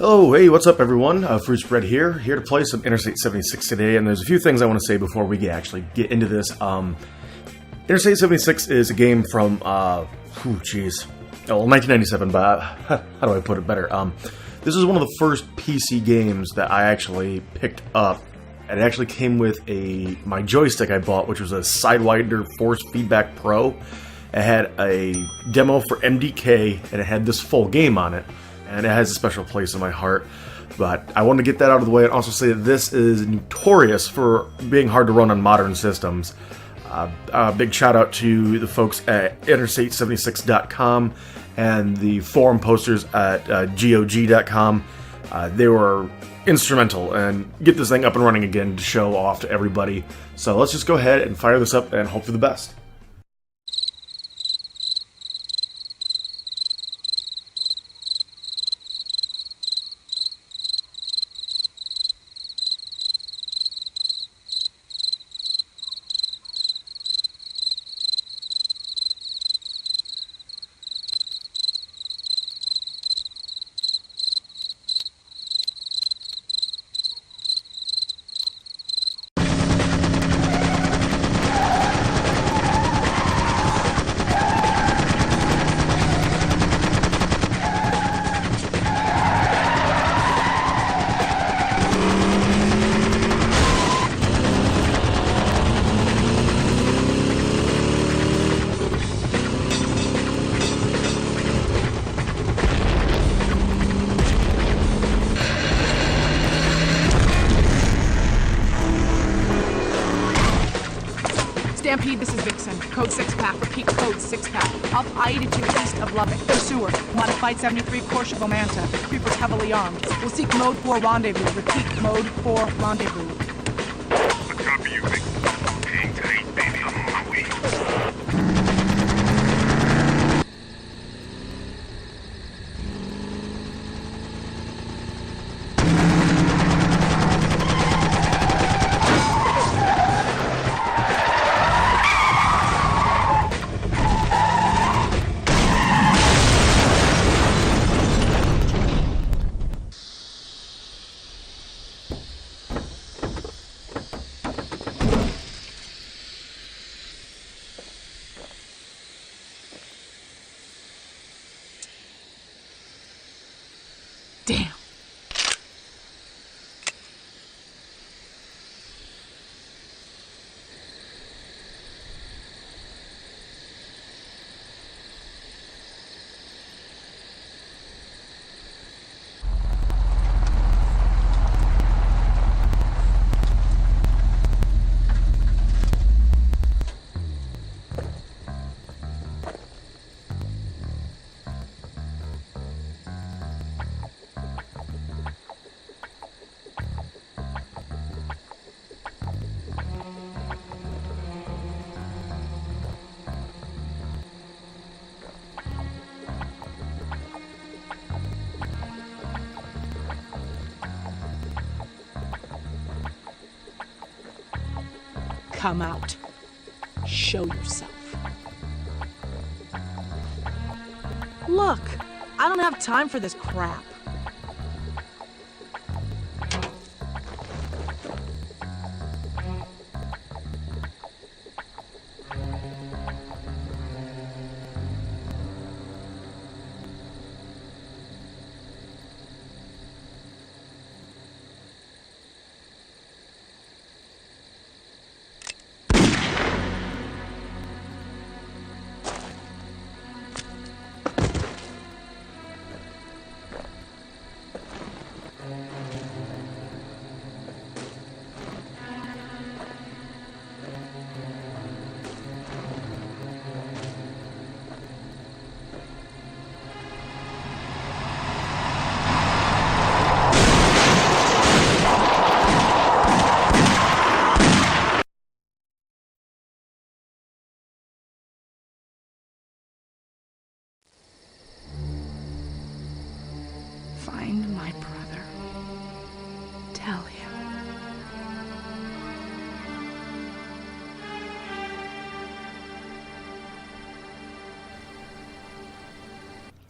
Oh, hey, what's up, everyone? Fruit Spread here to play some Interstate 76 today, and there's a few things I want to say before we actually get into this. Interstate 76 is a game from, 1997, but how do I put it better? This is one of the first PC games that I actually picked up, and it actually came with my joystick I bought, which was a Sidewinder Force Feedback Pro. It had a demo for MDK, and it had this full game on it. And it has a special place in my heart. But I want to get that out of the way and also say that this is notorious for being hard to run on modern systems. Big shout out to the folks at Interstate76.com and the forum posters at GOG.com. They were instrumental and get this thing up and running again to show off to everybody. So let's just go ahead and fire this up and hope for the best. Stampede, this is Vixen. Code 6-pack. Repeat, code 6-pack. Off I-82 east of Lubbock. Pursuer. Modified 73 Porsche Momenta. Creepers heavily armed. We'll seek mode 4 rendezvous. Repeat, mode 4 rendezvous. A copy you, Vixen. Hang tight, baby. I'm on my way. Damn. Come out. Show yourself. Look, I don't have time for this crap. Find my brother. Tell him.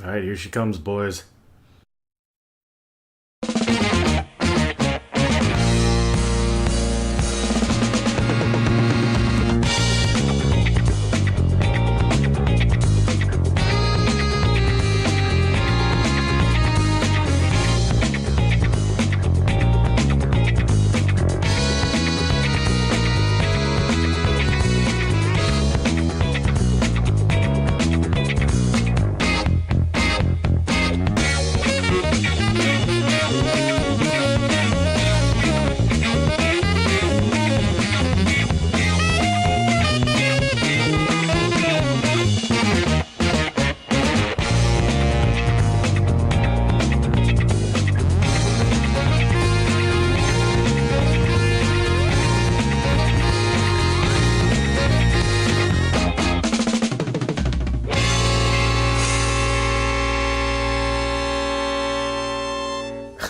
Alright, here she comes, boys.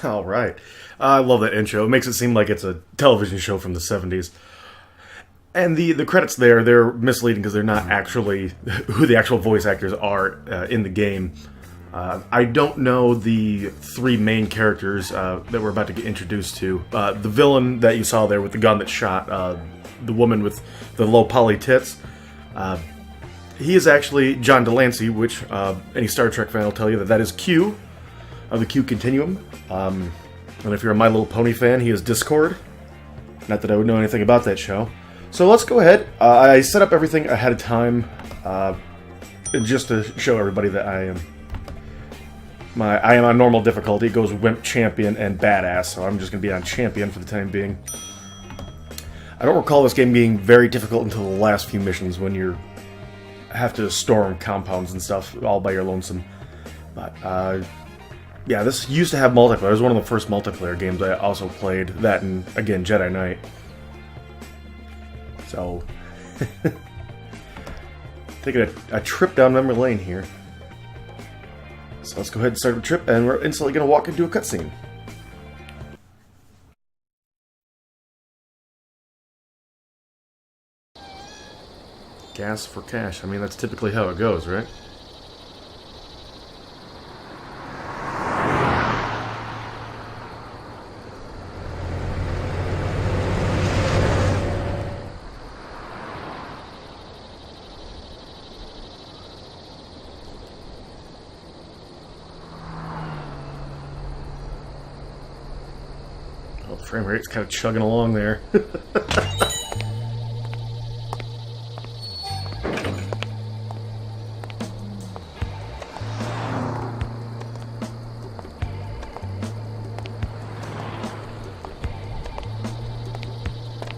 All right. I love that intro. It makes it seem like it's a television show from the 70s. And the credits there, they're misleading because they're not actually who the actual voice actors are in the game. I don't know the three main characters that we're about to get introduced to. The villain that you saw there with the gun that shot the woman with the low poly tits, he is actually John Delancey, which any Star Trek fan will tell you that is Q of the Q Continuum. And if you're a My Little Pony fan, he is Discord. Not that I would know anything about that show. So let's go ahead. I set up everything ahead of time just to show everybody that I am on normal difficulty. It goes Wimp, Champion, and Badass, so I'm just going to be on Champion for the time being. I don't recall this game being very difficult until the last few missions when you have to storm compounds and stuff all by your lonesome. But, yeah, this used to have multiplayer. It was one of the first multiplayer games I also played. That and, again, Jedi Knight. So, taking a trip down memory lane here. So let's go ahead and start the trip, and we're instantly going to walk into a cutscene. Gas for cash. I mean, that's typically how it goes, right? Oh, the frame rate's kind of chugging along there.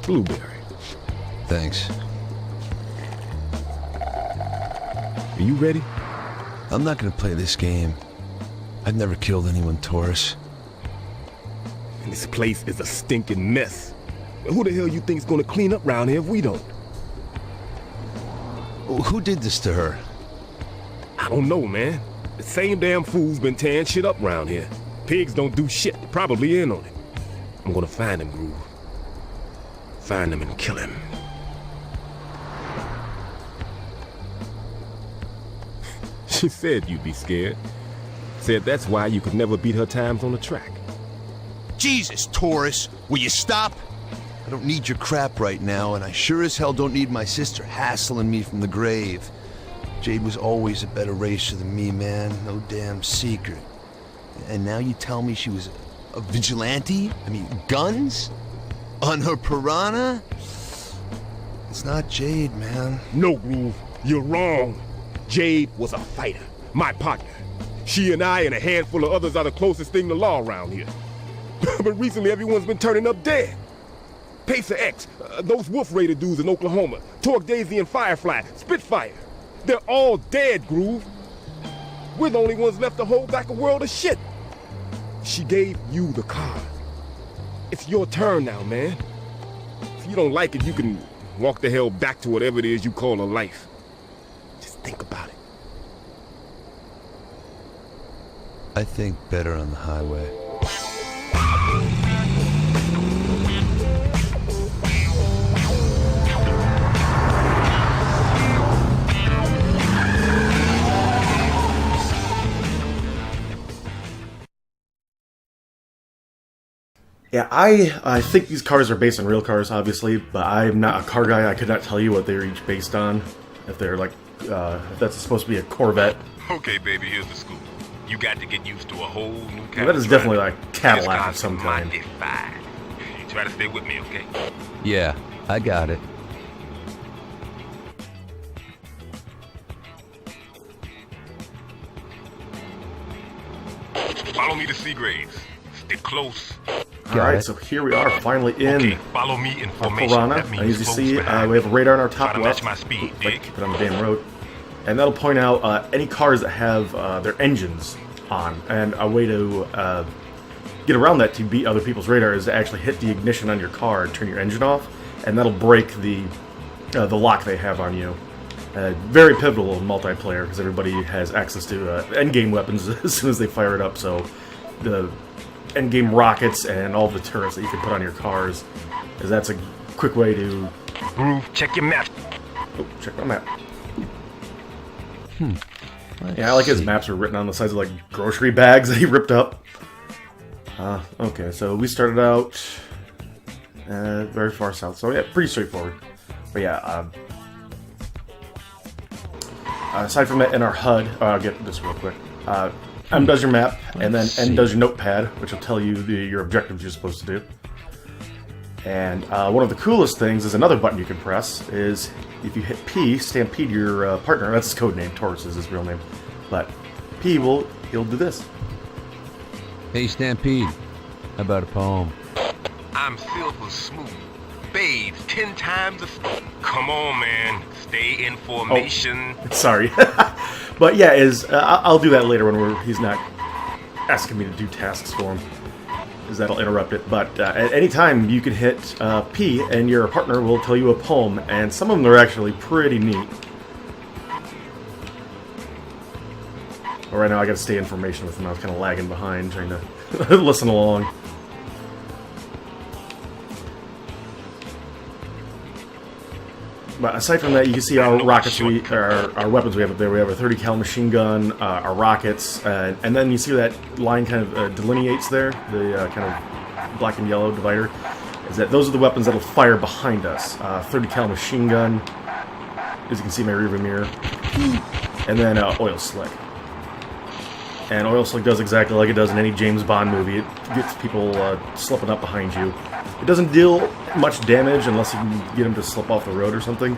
Blueberry. Thanks. Are you ready? I'm not gonna play this game. I've never killed anyone, Taurus. And this place is a stinking mess. Who the hell you think's gonna clean up around here if we don't? Who did this to her? I don't know, man. The same damn fool's been tearing shit up around here. Pigs don't do shit. They're probably in on it. I'm gonna find him, Groove. Find him and kill him. She said you'd be scared. Said that's why you could never beat her times on the track. Jesus, Taurus, will you stop? I don't need your crap right now, and I sure as hell don't need my sister hassling me from the grave. Jade was always a better racer than me, man. No damn secret. And now you tell me she was a vigilante? I mean, guns? On her piranha? It's not Jade, man. No, Groove, you're wrong. Jade was a fighter, my partner. She and I and a handful of others are the closest thing to law around here. But recently everyone's been turning up dead. Pacer X, those Wolf Raider dudes in Oklahoma, Torque Daisy and Firefly, Spitfire. They're all dead, Groove. We're the only ones left to hold back a world of shit. She gave you the car. It's your turn now, man. If you don't like it, you can walk the hell back to whatever it is you call a life. Just think about it. I think better on the highway. Yeah, I think these cars are based on real cars, obviously, but I'm not a car guy. I could not tell you what they're each based on. If they're like, if that's supposed to be a Corvette. Okay, baby, here's the scoop. You got to get used to a whole new kind Yeah, that of is definitely driving. like Cadillac of This some car's kind. modified. You try to stay with me, okay? Yeah, I got it. Follow me to Seagraves. Stick close. Alright, so here we are, finally in Okay, follow me in our formation. Piranha. That means As you close see, behind we have a radar on our Try top to left. match my speed, Like, dig? keep it on the damn road. And that'll point out any cars that have their engines on. And a way to get around that to beat other people's radar is to actually hit the ignition on your car and turn your engine off. And that'll break the lock they have on you. Very pivotal in multiplayer because everybody has access to endgame weapons as soon as they fire it up. So endgame rockets and all the turrets that you can put on your cars, as that's a quick way to... Groove, check your map. Oh, check my map. Yeah, I like his maps are written on the sides of like grocery bags that he ripped up. Okay, so we started out very far south, so yeah, pretty straightforward. But yeah, aside from that, in our HUD, I'll get this real quick. M does your map, and then N does your notepad, which will tell you your objectives you're supposed to do. And one of the coolest things is another button you can press is if you hit P, stampede your partner. That's his code name. Taurus is his real name, but P he'll do this. Hey Stampede, how about a poem? I'm silver smooth. Bathes 10 times a... Come on, man. Stay in formation. Oh, sorry. But yeah, I'll do that later when he's not asking me to do tasks for him, because that'll interrupt it. But at any time, you can hit P, and your partner will tell you a poem, and some of them are actually pretty neat. But right now, I gotta stay in formation with him. I was kind of lagging behind, trying to listen along. But aside from that, you can see our rockets, our weapons we have up there. We have a 30 cal machine gun, our rockets, and then you see that line kind of delineates there, the kind of black and yellow divider. Is that those are the weapons that'll fire behind us? 30 cal machine gun, as you can see in my rearview mirror, and then oil slick. And oil slick does exactly like it does in any James Bond movie. It gets people slipping up behind you. It doesn't deal much damage unless you can get them to slip off the road or something,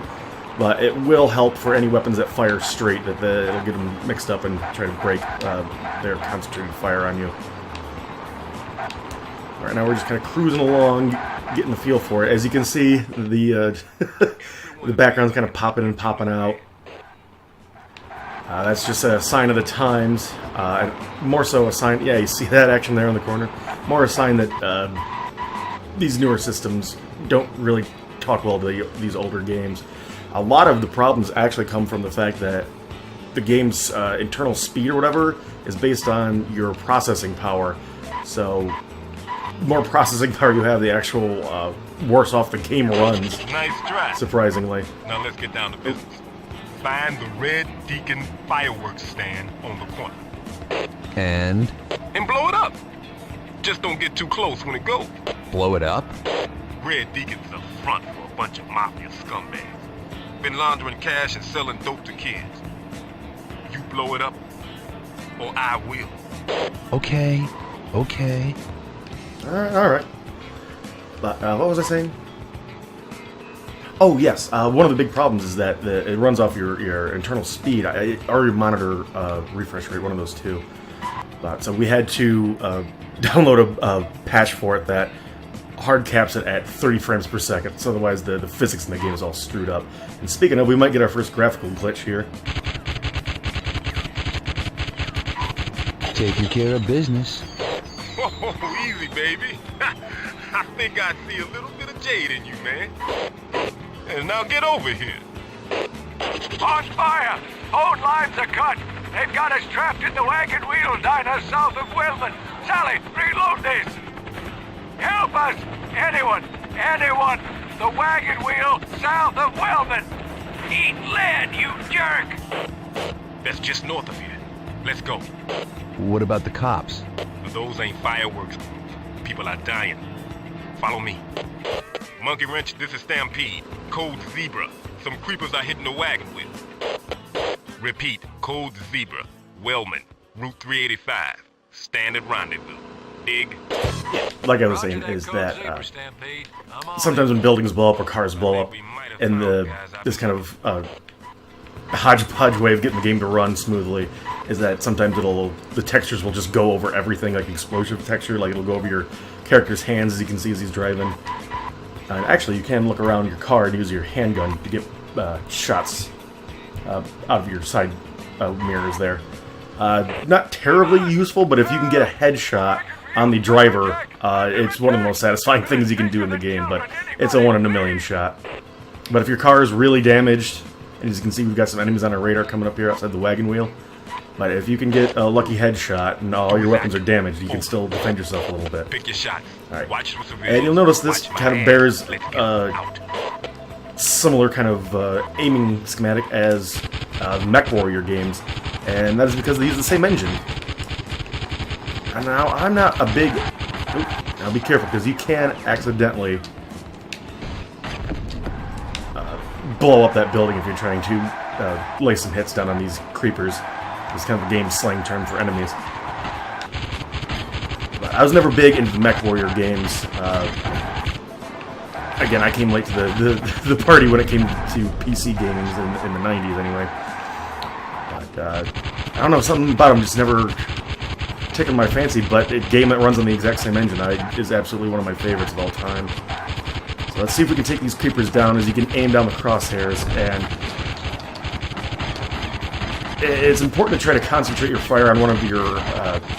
but it will help for any weapons that fire straight, that it'll get them mixed up and try to break their concentrated fire on you. Alright, now we're just kind of cruising along, getting the feel for it. As you can see, the the background's kind of popping and popping out. That's just a sign of the times, and more so a sign, yeah, you see that action there in the corner? More a sign that these newer systems don't really talk well to these older games. A lot of the problems actually come from the fact that the game's internal speed or whatever is based on your processing power. So, more processing power you have, the actual worse off the game runs. Nice try. Surprisingly. Now let's get down to business. Find the Red Deacon fireworks stand on the corner. And blow it up. Just don't get too close when it goes. blow it up? Red Deacon's a front for a bunch of mafia scumbags. Been laundering cash and selling dope to kids. You blow it up, or I will. Okay. Alright. But, what was I saying? Oh, yes. One of the big problems is that it runs off your internal speed, or your monitor refresh rate, one of those two. So we had to download a patch for it that hard caps it at 30 frames per second, so otherwise the physics in the game is all screwed up. And speaking of, we might get our first graphical glitch here. Taking care of business. Oh, easy, baby. I think I see a little bit of jade in you, man. And now get over here. On fire! Old lines are cut! They've got us trapped in the wagon wheel diner south of Wellman. Sally, reload this! Help us! Anyone! The wagon wheel south of Wellman! Eat lead, you jerk! That's just north of here. Let's go. What about the cops? Those ain't fireworks. People are dying. Follow me. Monkey Wrench, this is Stampede. Code Zebra. Some creepers are hitting the wagon wheel. Repeat, Code Zebra. Wellman, Route 385. Standard rendezvous. Dig? Like I was saying, is that sometimes when buildings blow up or cars blow up, and this kind of hodgepodge way of getting the game to run smoothly is that sometimes the textures will just go over everything, like explosive texture, like it'll go over your character's hands, as you can see as he's driving. And actually, you can look around your car and use your handgun to get shots out of your side mirrors there. Not terribly useful, but if you can get a headshot on the driver, it's one of the most satisfying things you can do in the game, but it's a 1 in a million shot. But if your car is really damaged, and as you can see, we've got some enemies on our radar coming up here outside the wagon wheel, But if you can get a lucky headshot and all your weapons are damaged, you can still defend yourself a little bit. Pick your shots. Alright. Watch for civilians. And you'll notice this Watch my kind of hands. bears Let's get out. similar kind of aiming schematic as Mech Warrior games, and that is because they use the same engine. And now, I'm not a big... Oop, now be careful, because you can accidentally blow up that building if you're trying to lay some hits down on these creepers. It's kind of a game slang term for enemies. But I was never big into the Mech Warrior games. Again, I came late to the party when it came to PC games in the 90s anyway. But, I don't know, something about them just never tickled my fancy, but a game that runs on the exact same engine is absolutely one of my favorites of all time. So let's see if we can take these creepers down, as you can aim down the crosshairs, and it's important to try to concentrate your fire on one of your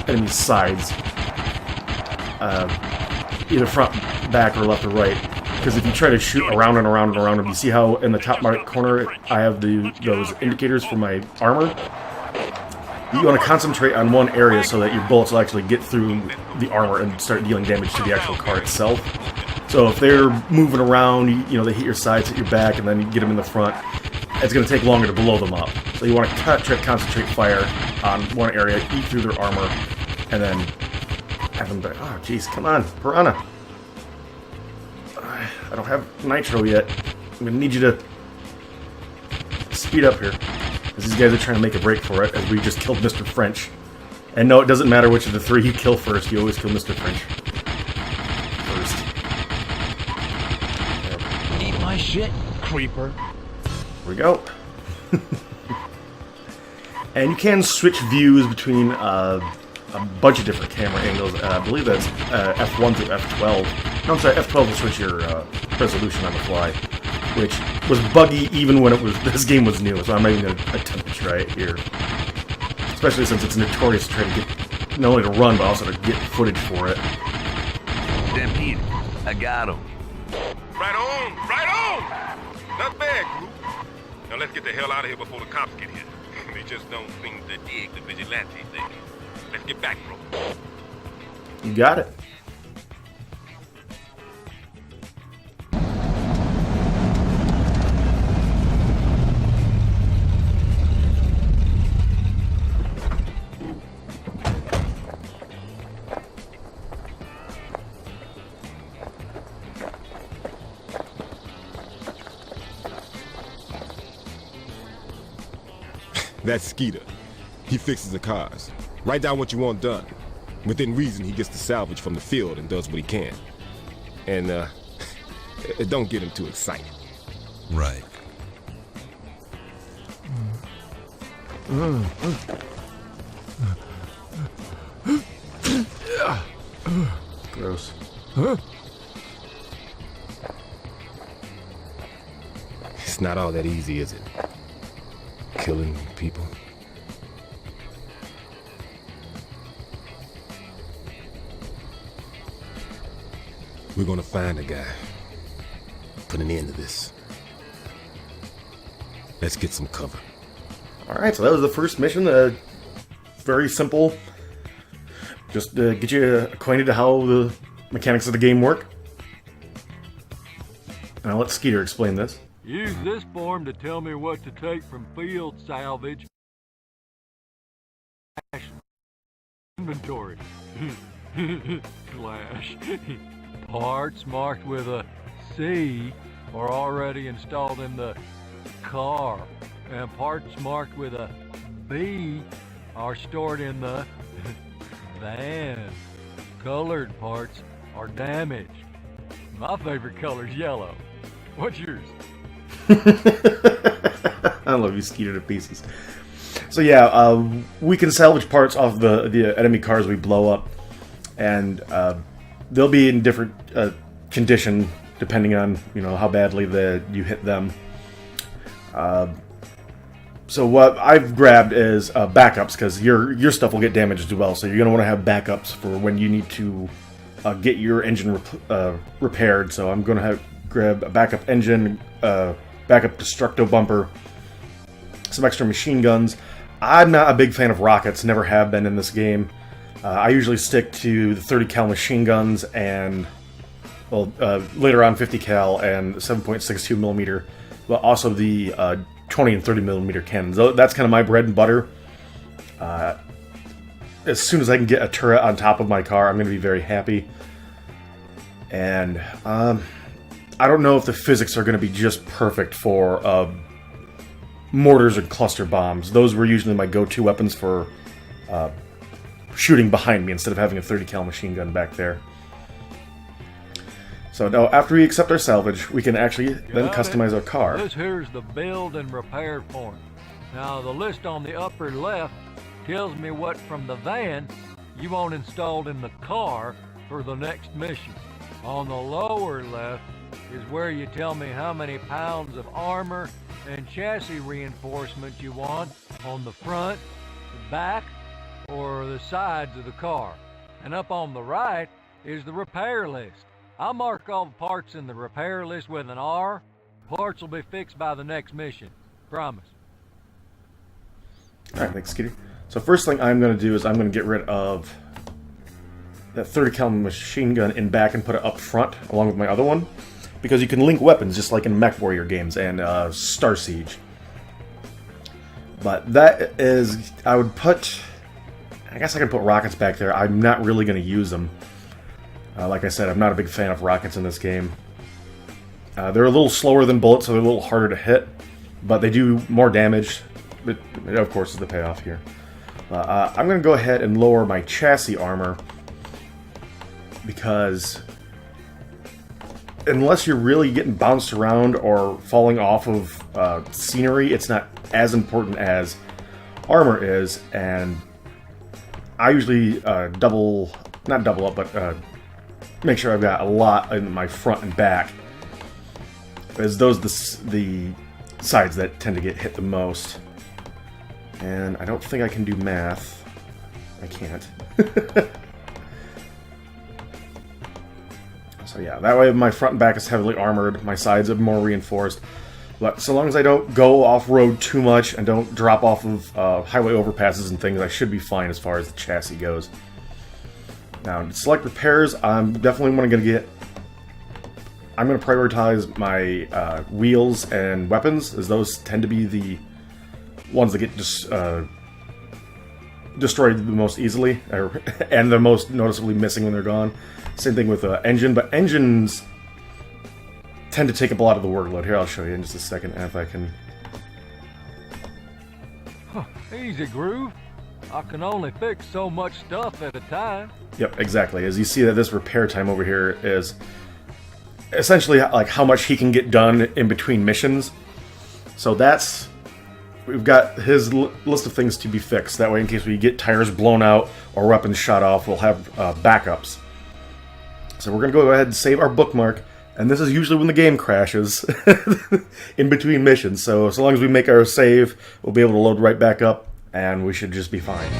enemy's sides. Either front, back, or left or right. Because if you try to shoot around and around and around them, you see how in the top right corner I have those indicators for my armor? You want to concentrate on one area so that your bullets will actually get through the armor and start dealing damage to the actual car itself. So if they're moving around, you know, they hit your sides, hit your back, and then you get them in the front, it's going to take longer to blow them up. So you want to try to concentrate fire on one area, eat through their armor, and then have them back. Oh, jeez, come on, Piranha. I don't have nitro yet. I'm going to need you to speed up here. Because these guys are trying to make a break for it, as we just killed Mr. French. And no, it doesn't matter which of the three you kill first, you always kill Mr. French first. Eat my shit, creeper. Here we go. And you can switch views between a bunch of different camera angles. I believe that's F1 through F12. No, I'm sorry, F12 will switch your resolution on the fly, which was buggy even when this game was new, so I'm not even going to attempt to try it here. Especially since it's notorious to try to get, not only to run, but also to get footage for it. Stampede, I got him. Right on! Right on! Not bad, group. Now let's get the hell out of here before the cops get here. They just don't seem to dig the vigilante thing. Let's get back, bro. You got it. That's Skeeter. He fixes the cars. Write down what you want done. Within reason, he gets the salvage from the field and does what he can. And, don't get him too excited. Right. Gross. It's not all that easy, is it? Killing people. We're gonna find a guy. Put an end to this. Let's get some cover. Alright, so that was the first mission. Very simple. Just get you acquainted to how the mechanics of the game work. And I'll let Skeeter explain this. Use this form to tell me what to take from field salvage inventory. Slash. Parts marked with a C are already installed in the car, and parts marked with a B are stored in the van. Colored parts are damaged. My favorite color's yellow. What's yours? I love you, Skeeter, to pieces. So yeah, we can salvage parts off the enemy cars we blow up, and they'll be in different condition depending on how badly you hit them. So what I've grabbed is backups, because your stuff will get damaged as well. So you're gonna want to have backups for when you need to get your engine repaired. So I'm gonna grab a backup engine, backup destructo bumper, some extra machine guns. I'm not a big fan of rockets, never have been in this game. I usually stick to the 30 cal machine guns and, well, later on 50 cal and 7.62 millimeter, but also the 20 and 30 millimeter cannons. That's kind of my bread and butter. As soon as I can get a turret on top of my car, I'm going to be very happy. And I don't know if the physics are going to be just perfect for mortars and cluster bombs. Those were usually my go-to weapons for shooting behind me instead of having a 30 cal machine gun back there. So now, after we accept our salvage, we can actually then customize our car. This here's the build and repair point. Now, the list on the upper left tells me what from the van you want installed in the car for the next mission. On the lower left is where you tell me how many pounds of armor and chassis reinforcement you want on the front, the back, or the sides of the car. And up on the right is the repair list. I'll mark all the parts in the repair list with an R. Parts will be fixed by the next mission. Promise. Alright, thanks, Skeeter. So first thing I'm going to do is I'm going to get rid of that 30 cal machine gun in back and put it up front along with my other one, because you can link weapons just like in Mech Warrior games and Star Siege. But that is, I guess I can put rockets back there. I'm not really going to use them. Like I said, I'm not a big fan of rockets in this game. They're a little slower than bullets, so they're a little harder to hit, but they do more damage. But of course, is the payoff here. I'm going to go ahead and lower my chassis armor, because unless you're really getting bounced around or falling off of scenery, it's not as important as armor is. And I usually not double up, but make sure I've got a lot in my front and back, as those the sides that tend to get hit the most. And I don't think I can do math. I can't. So yeah, that way my front and back is heavily armored, my sides are more reinforced. But so long as I don't go off-road too much and don't drop off of highway overpasses and things, I should be fine as far as the chassis goes. Now, to select repairs, I'm definitely going to prioritize my wheels and weapons, as those tend to be the ones that get destroyed the most easily, and they're most noticeably missing when they're gone. Same thing with engine, but engines tend to take up a lot of the workload. Here, I'll show you in just a second if I can. Easy, Groove. I can only fix so much stuff at a time. Yep, exactly. As you see that this repair time over here is essentially like how much he can get done in between missions. So we've got his list of things to be fixed. That way, in case we get tires blown out or weapons shot off, we'll have backups. So we're going to go ahead and save our bookmark. And this is usually when the game crashes in between missions. So long as we make our save, we'll be able to load right back up, and we should just be fine.